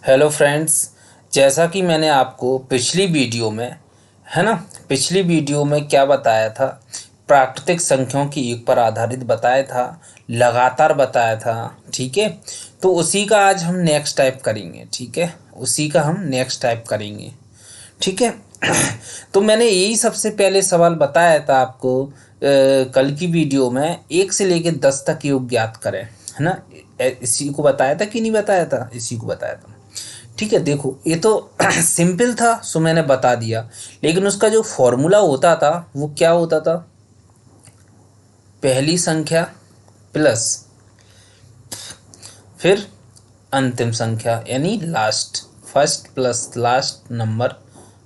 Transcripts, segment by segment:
Hello friends, जैसा कि मैंने आपको पिछली वीडियो में पिछली वीडियो में क्या बताया था। प्राकृतिक संख्याओं की योग पर आधारित बताया था, लगातार बताया था। ठीक है, तो उसी का आज हम नेक्स्ट टाइप करेंगे। ठीक है, उसी का हम नेक्स्ट टाइप करेंगे। ठीक है। तो मैंने यही सबसे पहले सवाल बताया था आपको कल की वीडियो में, 1 से लेकर 10 तक योग ज्ञात करें, है ना। इसी को बताया था कि नहीं बताया था, इसी को बताया था। ठीक है, देखो ये तो सिंपल था, सो मैंने बता दिया। लेकिन उसका जो फॉर्मूला होता था वो क्या होता था, पहली संख्या प्लस फिर अंतिम संख्या यानी last, first plus last number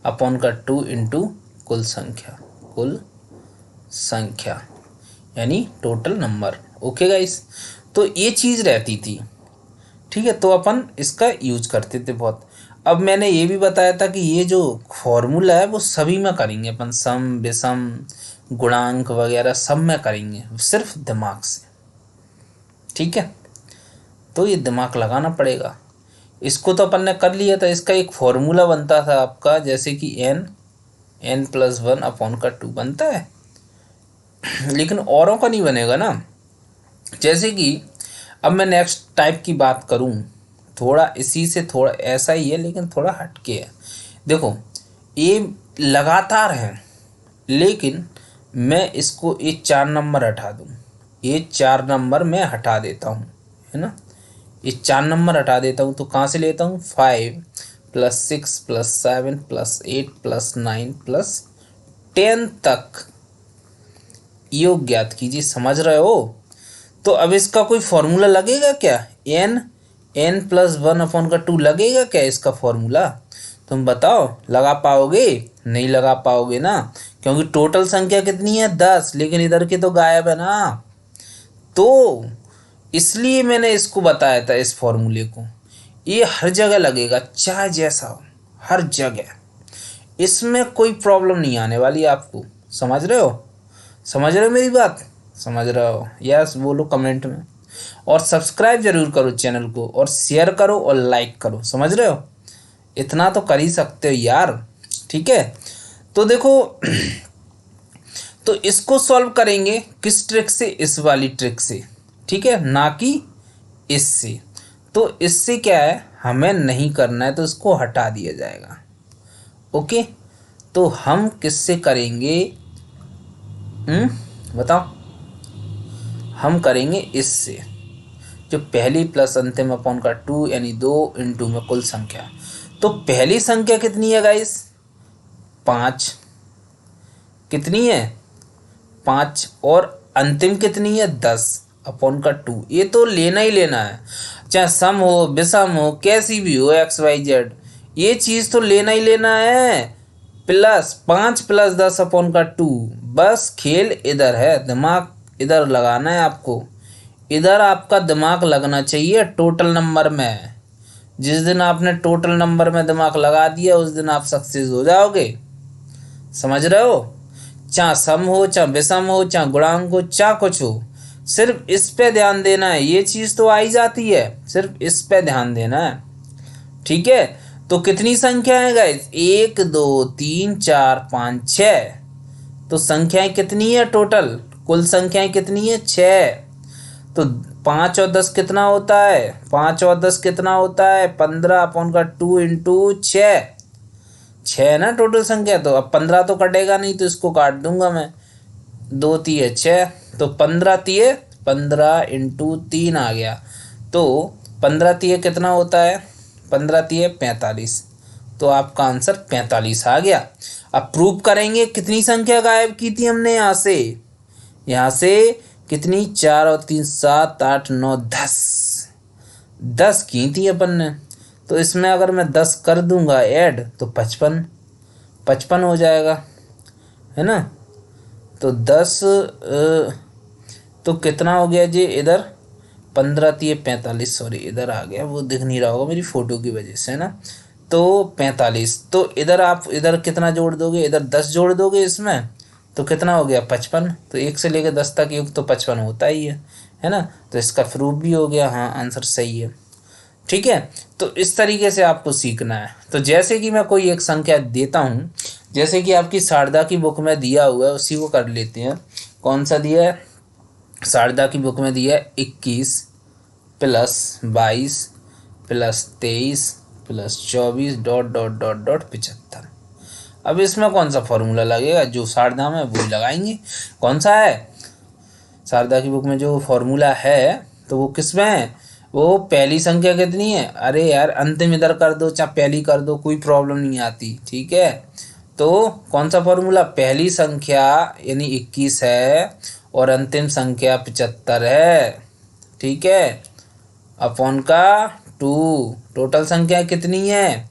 upon का 2 इंटू कुल संख्या यानी टोटल नंबर। ओके गाइस, तो ये चीज़ रहती थी। ठीक है, तो अपन इसका यूज करते थे बहुत। अब मैंने ये भी बताया था कि ये जो फॉर्मूला है वो सभी में करेंगे अपन, सम विषम गुणांक वगैरह सब में करेंगे, सिर्फ दिमाग से। ठीक है, तो ये दिमाग लगाना पड़ेगा। इसको तो अपन ने कर लिया था, इसका एक फॉर्मूला बनता था आपका, जैसे कि n+1 अपॉन का 2 बनता है। लेकिन औरों का नहीं बनेगा ना। जैसे कि अब मैं नेक्स्ट टाइप की बात करूं, थोड़ा इसी से थोड़ा ऐसा ही है लेकिन थोड़ा हटके है। देखो, ये लगातार है, लेकिन मैं इसको ये 4 नंबर हटा दूं, ये 4 नंबर मैं हटा देता हूँ, है ना। ये 4 नंबर हटा देता हूँ तो कहाँ से लेता हूँ, 5 + 6 + 7 + 8 + 9 + 10 तक योग ज्ञात कीजिए। समझ रहे हो। तो अब इसका कोई फॉर्मूला लगेगा क्या, n+1 अपॉन का 2 लगेगा क्या इसका फॉर्मूला। तुम बताओ, लगा पाओगे, नहीं लगा पाओगे ना, क्योंकि टोटल संख्या कितनी है 10, लेकिन इधर के तो गायब है ना। तो इसलिए मैंने इसको बताया था, इस फॉर्मूले को। ये हर जगह लगेगा, चाहे जैसा हो, हर जगह। इसमें कोई प्रॉब्लम नहीं आने वाली आपको। समझ रहे हो, समझ रहे हो मेरी बात, समझ रहे हो। यस बोलो कमेंट में, और सब्सक्राइब जरूर करो चैनल को, और शेयर करो और लाइक करो। समझ रहे हो, इतना तो कर ही सकते हो यार। ठीक है, तो देखो तो इसको सॉल्व करेंगे किस ट्रिक से, इस वाली ट्रिक से। ठीक है, ना कि इससे। तो इससे क्या है, हमें नहीं करना है, तो इसको हटा दिया जाएगा। ओके, तो हम किससे करेंगे, बताओ। हम करेंगे इससे, जो पहली प्लस अंतिम अपॉन का 2 यानी 2 इंटू में कुल संख्या। तो पहली संख्या कितनी है गाइस, 5। कितनी है, 5। और अंतिम कितनी है, 10 अपॉन का 2। ये तो लेना ही लेना है, चाहे सम हो विषम हो कैसी भी हो, XYZ, ये चीज़ तो लेना ही लेना है। प्लस 5 + 10 अपॉन का 2। बस खेल इधर है, दिमाग इधर लगाना है आपको। इधर आपका दिमाग लगना चाहिए टोटल नंबर में। जिस दिन आपने टोटल नंबर में दिमाग लगा दिया, उस दिन आप सक्सेस हो जाओगे। समझ रहे हो, चाहे सम हो, चाहे विषम हो, चाहे गुणांक हो, चाहे कुछ हो, सिर्फ इस पे ध्यान देना है। ये चीज़ तो आई जाती है, सिर्फ इस पे ध्यान देना है। ठीक है, तो कितनी संख्या है गाइस, 1 2 3 4 5 6। तो संख्याएं कितनी है टोटल, कुल संख्याएं कितनी है, 6। तो 5 और 10 कितना होता है, 5 और 10 कितना होता है, 15 अपॉन का 2 इंटू 6। 6 ना टोटल संख्या। तो अब 15 तो कटेगा नहीं, तो इसको काट दूंगा मैं, 2 तिये 6, तो 15 तिये 15 इंटू 3 आ गया। तो 15 तिये कितना होता है, 15 तिये 45। तो आपका आंसर 45 आ गया। अब प्रूव करेंगे कितनी संख्या गायब की थी हमने यहाँ से कितनी, 4 और 3 7 8 9 10, 10 की थी अपन ने। तो इसमें अगर मैं 10 कर दूंगा ऐड, तो 55 हो जाएगा, है ना। तो 10 तो कितना हो गया जी इधर, 15 तिये 45, सॉरी इधर आ गया, वो दिख नहीं रहा होगा मेरी फ़ोटो की वजह से, है ना। तो 45, तो इधर आप इधर कितना जोड़ दोगे, इधर 10 जोड़ दोगे इसमें, तो कितना हो गया 55। तो 1 से लेकर 10 तक योग तो 55 होता ही है ना। तो इसका प्रूफ भी हो गया, हाँ आंसर सही है। ठीक है। तो इस तरीके से आपको सीखना है। तो जैसे कि मैं कोई एक संख्या देता हूँ, जैसे कि आपकी शारदा की बुक में दिया हुआ है, उसी को कर लेते हैं। कौन सा दिया है? शारदा की बुक में दिया है 21 plus 22 plus 23 plus 24 dot dot dot dot 75। अब इसमें कौन सा फॉर्मूला लगेगा? जो शारदा में वही लगाएंगे। कौन सा है? शारदा की बुक में जो फॉर्मूला है तो वो किस में है? वो पहली संख्या कितनी है? अरे यार अंतिम इधर कर दो चाहे पहली कर दो, कोई प्रॉब्लम नहीं आती। ठीक है। तो कौन सा फॉर्मूला? पहली संख्या यानी 21 है और अंतिम संख्या 75 है। ठीक है। अपॉन का 2। टोटल संख्या कितनी है?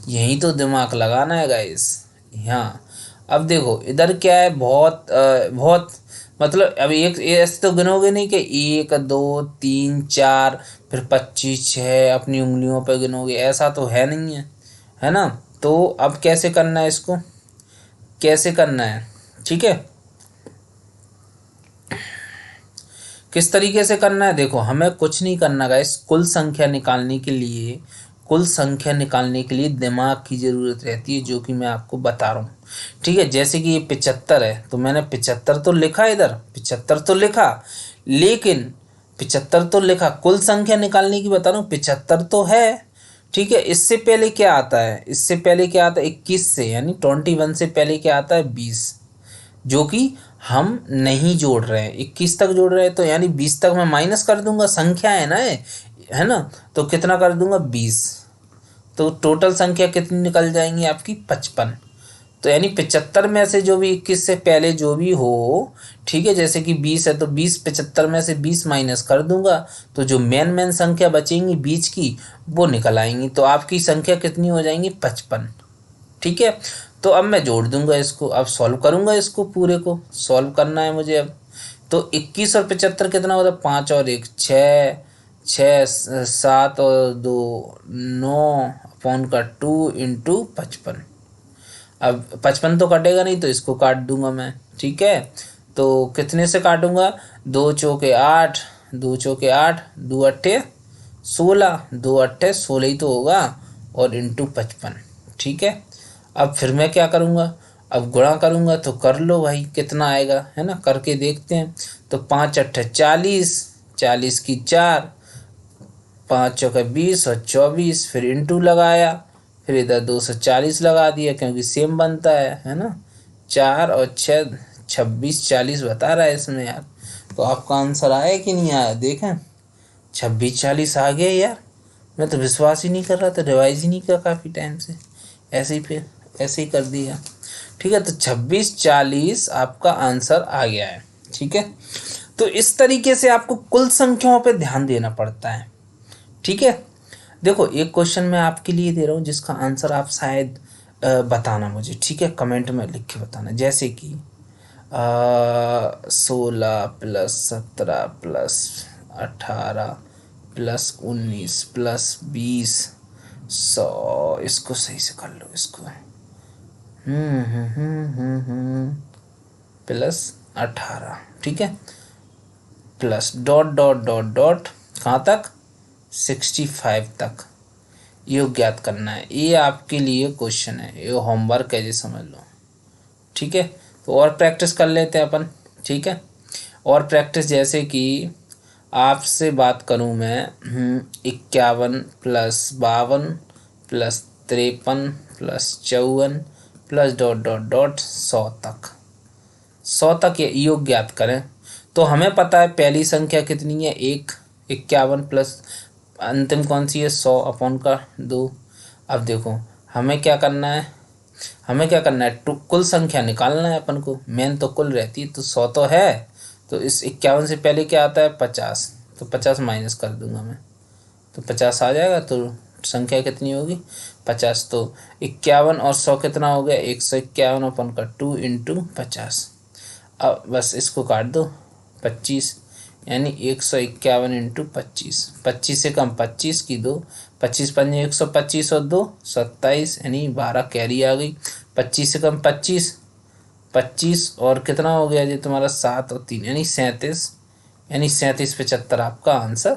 यही तो दिमाग लगाना है गाइस। हाँ। अब देखो इधर क्या है, बहुत मतलब अब एक ऐसे तो गिनोगे नहीं कि 1 2 3 4 फिर 25 6 अपनी उंगलियों पे गिनोगे, ऐसा तो है नहीं है, है ना। तो अब कैसे करना है इसको, कैसे करना है? ठीक है, किस तरीके से करना है? देखो हमें कुछ नहीं करना गाइस, कुल संख्या निकालने के लिए, कुल संख्या निकालने के लिए दिमाग की ज़रूरत रहती है, जो कि मैं आपको बता रहा हूँ। ठीक है। जैसे कि ये 75 है तो मैंने 75 तो लिखा, इधर 75 तो लिखा, लेकिन 75 तो लिखा, कुल संख्या निकालने की बता रहा हूँ, 75 तो है। ठीक है। इससे पहले क्या आता है? इससे पहले क्या आता है? 21 से यानी 21 से पहले क्या आता है? 20, जो कि हम नहीं जोड़ रहे हैं, 21 तक जोड़ रहे हैं, तो यानी 20 तक मैं माइनस कर दूंगा, संख्या है ना, है ना। तो कितना कर दूंगा? 20। तो टोटल संख्या कितनी निकल जाएंगी आपकी? 55। तो यानी 75 में से जो भी 21 से पहले जो भी हो, ठीक है, जैसे कि 20 है तो 20 75 में से 20 माइनस कर दूंगा, तो जो मेन संख्या बचेंगी बीच की वो निकल आएंगी, तो आपकी संख्या कितनी हो जाएंगी? 55। ठीक है। तो अब मैं जोड़ दूंगा इसको, अब सॉल्व करूंगा, इसको पूरे को सॉल्व करना है मुझे अब। तो 21 और 75 कितना होता है? 5 और 1 6, 6 7 और 2 9 अपॉन का 2 इंटू 55। अब 55 तो कटेगा नहीं तो इसको काट दूंगा मैं। ठीक है। तो कितने से काटूंगा? 2 चौके 8, 2 चौके 8, 2 अट्ठे 16, 2 अट्ठे 16 ही तो होगा, और इंटू 55। ठीक है। अब फिर मैं क्या करूँगा? अब गुणा करूँगा, तो कर लो भाई कितना आएगा, है ना, करके देखते हैं। तो 5 अट्ठे 40, 40 की 4, 5 चौके 20 और 24, फिर इंटू लगाया, फिर इधर 240 लगा दिया क्योंकि सेम बनता है ना। 4 और 6 26 40 बता रहा है इसमें यार। तो आपका आंसर आया कि नहीं आया? देखें 26 40 आ गया यार। मैं तो विश्वास ही नहीं कर रहा था, रिवाइज ही नहीं किया काफ़ी टाइम से, ऐसे ही फिर ऐसे ही कर दिया। ठीक है। तो 26 40 आपका आंसर आ गया है। ठीक है। तो इस तरीके से आपको कुल संख्याओं पे ध्यान देना पड़ता है। ठीक है। देखो एक क्वेश्चन मैं आपके लिए दे रहा हूँ जिसका आंसर आप शायद बताना मुझे, ठीक है, कमेंट में लिख के बताना। जैसे कि 16 प्लस 17 प्लस 18 प्लस 19 प्लस 20 100, इसको सही से कर लो इसको। प्लस 18, ठीक है, plus dot dot dot dot कहाँ तक? 65 तक। ये ज्ञात करना है, ये आपके लिए क्वेश्चन है, ये होमवर्क है, ये समझ लो। ठीक है। तो और प्रैक्टिस कर लेते हैं अपन। ठीक है। और प्रैक्टिस जैसे कि आपसे बात करूं मैं 51 plus 52 plus 53 plus 54 plus dot dot dot 100 तक, 100 तक ये योग ज्ञात करें। तो हमें पता है पहली संख्या कितनी है? 1, 51 प्लस अंतिम कौन सी है? 100 अपॉन का 2। अब देखो हमें क्या करना है, हमें क्या करना है? कुल संख्या निकालना है अपन को, मेन तो कुल रहती है। तो 100 तो है, तो इस 51 से पहले क्या आता है? 50, तो 50 माइनस कर दूंगा मैं, तो 50 आ जाएगा। तो संख्या कितनी होगी? 50। तो 51 और 100 कितना हो गया? 151 अपन का 2 इंटू 50। अब बस इसको काट दो, 25, यानी 151 इंटू 25, 25 से कम 25 की 2, 25 पंजे 125 और 2 27, यानी 12 कैरी आ गई। 25 से कम 25, 25 और कितना हो गया जी तुम्हारा? 7 और 3 यानी 37, यानी 37 75 आपका आंसर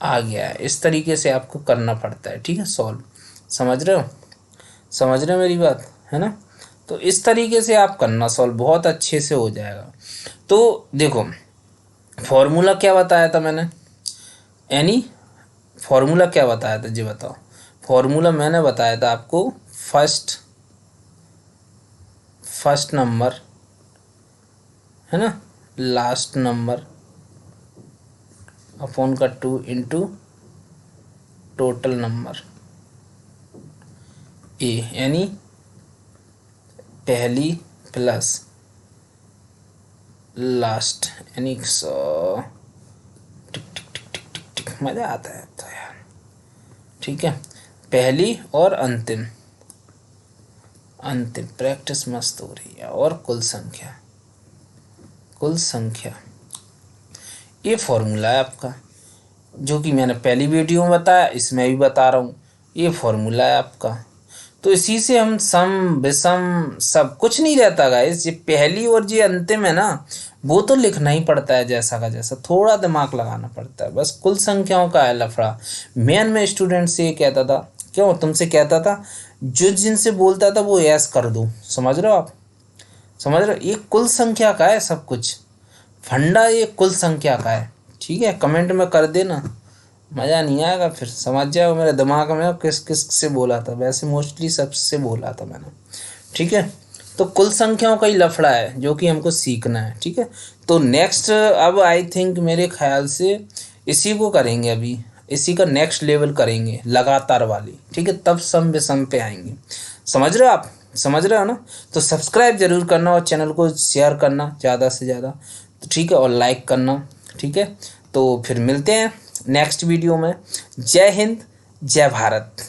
आ गया है। इस तरीके से आपको करना पड़ता है, ठीक है, सॉल्व। समझ रहे हो, समझ रहे हो मेरी बात, है ना। तो इस तरीके से आप करना सॉल्व, बहुत अच्छे से हो जाएगा। तो देखो फॉर्मूला क्या बताया था मैंने, यानी फॉर्मूला क्या बताया था जी बताओ। फॉर्मूला मैंने बताया था आपको फर्स्ट नंबर, है ना, लास्ट नंबर अपॉन का 2 इंटू टोटल नंबर ए, यानी पहली प्लस लास्ट, यानी टिक टिक टिक टिक टिक टिक, मज़ा आता है तो यार, ठीक है। पहली और अंतिम, अंतिम प्रैक्टिस मस्त हो रही है। और कुल संख्या, कुल संख्या, ये फॉर्मूला है आपका, जो कि मैंने पहली वीडियो में बताया, इसमें भी बता रहा हूँ, ये फॉर्मूला है आपका। तो इसी से हम सम विषम सब कुछ नहीं रहता गाइस, ये पहली और ये अंतिम है ना, वो तो लिखना ही पड़ता है जैसा का जैसा, थोड़ा दिमाग लगाना पड़ता है बस। कुल संख्याओं का है लफड़ा। मैं स्टूडेंट से ये कहता था, क्यों तुमसे कहता था, जो जिनसे बोलता था वो यस कर दो, समझ रहे हो आप, समझ रहे हो। ये कुल संख्या का है सब कुछ, फंडा ये कुल संख्या का है, ठीक है। कमेंट में कर देना, मज़ा नहीं आएगा फिर, समझ जाओ मेरे दिमाग में किस किस से बोला था, वैसे मोस्टली सबसे बोला था मैंने, ठीक है। तो कुल संख्याओं का ही लफड़ा है जो कि हमको सीखना है, ठीक है। तो नेक्स्ट अब आई थिंक मेरे ख्याल से इसी को करेंगे, अभी इसी का नेक्स्ट लेवल करेंगे लगातार वाली, ठीक है, तब सम विषम पे आएंगे। समझ रहे हो आप, समझ रहे हो ना। तो सब्सक्राइब जरूर करना और चैनल को शेयर करना ज़्यादा से ज़्यादा, तो ठीक है, और लाइक करना, ठीक है। तो फिर मिलते हैं नेक्स्ट वीडियो में। जय हिंद, जय भारत।